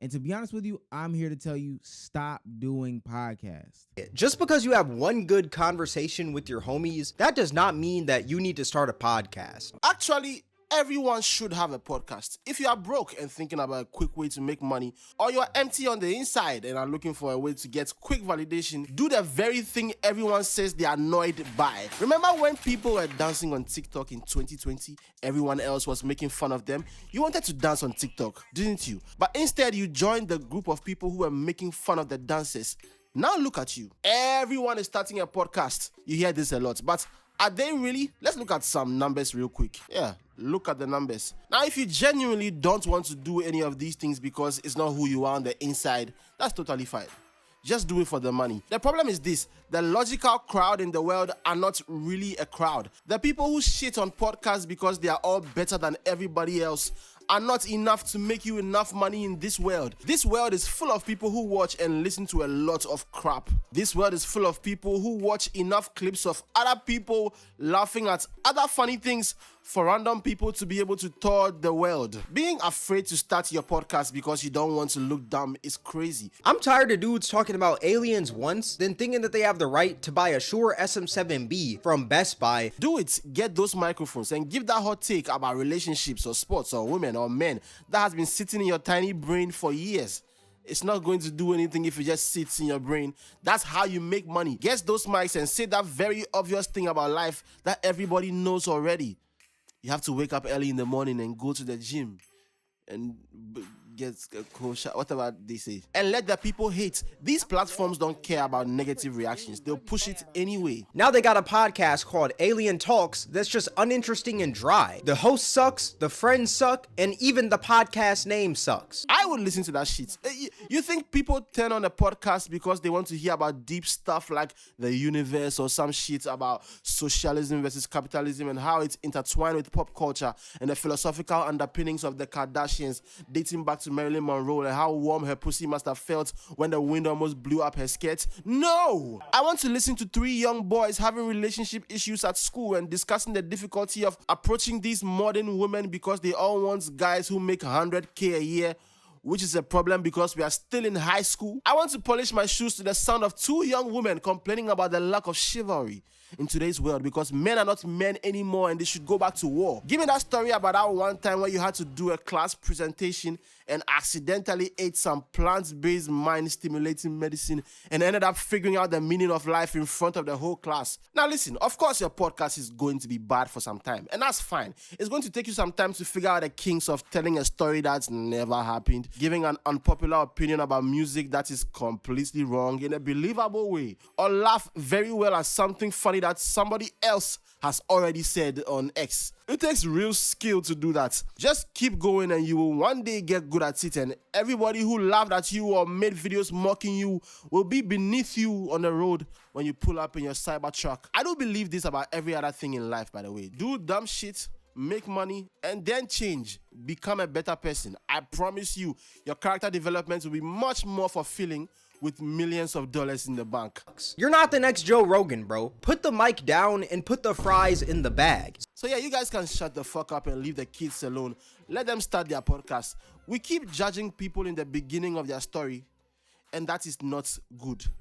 And to be honest with you, I'm here to tell you, stop doing podcasts. Just because you have one good conversation with your homies, that does not mean that you need to start a podcast. Actually, everyone should have a podcast. If you are broke and thinking about a quick way to make money, or you're empty on the inside and are looking for a way to get quick validation, do the very thing everyone says they are annoyed by. Remember when people were dancing on TikTok in 2020? Everyone else was making fun of them. You wanted to dance on TikTok, didn't you? But instead, you joined the group of people who were making fun of the dancers. Now look at you. Everyone is starting a podcast. You hear this a lot, but are they really? Let's look at some numbers real quick. Yeah, look at the numbers. Now, if you genuinely don't want to do any of these things because it's not who you are on the inside, that's totally fine. Just do it for the money. The problem is this: the logical crowd in the world are not really a crowd. The people who shit on podcasts because they are all better than everybody else are not enough to make you enough money in this world. This world is full of people who watch and listen to a lot of crap. This world is full of people who watch enough clips of other people laughing at other funny things for random people to be able to tour the world. Being afraid to start your podcast because you don't want to look dumb is crazy. I'm tired of dudes talking about aliens once, then thinking that they have the right to buy a Shure SM7B from Best Buy. Do it. Get those microphones and give that hot take about relationships or sports or women or men that has been sitting in your tiny brain for years. It's not going to do anything if it just sits in your brain. That's how you make money. Get those mics and say that very obvious thing about life that everybody knows already. You have to wake up early in the morning and go to the gym and get a cold shower, whatever they say. And let the people hate. These platforms don't care about negative reactions. They'll push it anyway. Now they got a podcast called Alien Talks that's just uninteresting and dry. The host sucks, the friends suck, and even the podcast name sucks. I would listen to that shit. You think people turn on a podcast because they want to hear about deep stuff like the universe or some shit about socialism versus capitalism and how it's intertwined with pop culture and the philosophical underpinnings of the Kardashians dating back to Marilyn Monroe and how warm her pussy must have felt when the wind almost blew up her skirt? No! I want to listen to three young boys having relationship issues at school and discussing the difficulty of approaching these modern women because they all want guys who make 100K a year, which is a problem because we are still in high school. I want to polish my shoes to the sound of two young women complaining about the lack of chivalry in today's world because men are not men anymore and they should go back to war. Give me that story about that one time when you had to do a class presentation and accidentally ate some plant-based mind-stimulating medicine and ended up figuring out the meaning of life in front of the whole class. Now listen, of course your podcast is going to be bad for some time, and that's fine. It's going to take you some time to figure out the kinks of telling a story that's never happened, giving an unpopular opinion about music that is completely wrong in a believable way, or laugh very well at something funny that somebody else has already said on X. It takes real skill to do that. Just keep going and you will one day get good at it, and everybody who laughed at you or made videos mocking you will be beneath you on the road when you pull up in your cyber truck. I do believe this about every other thing in life, by the way. Do dumb shit, make money, and then change. Become a better person. I promise you, your character development will be much more fulfilling with millions of dollars in the bank. You're not the next Joe Rogan, bro. Put the mic down and put the fries in the bag. So yeah, you guys can shut the fuck up and leave the kids alone. Let them start their podcast. We keep judging people in the beginning of their story, and that is not good.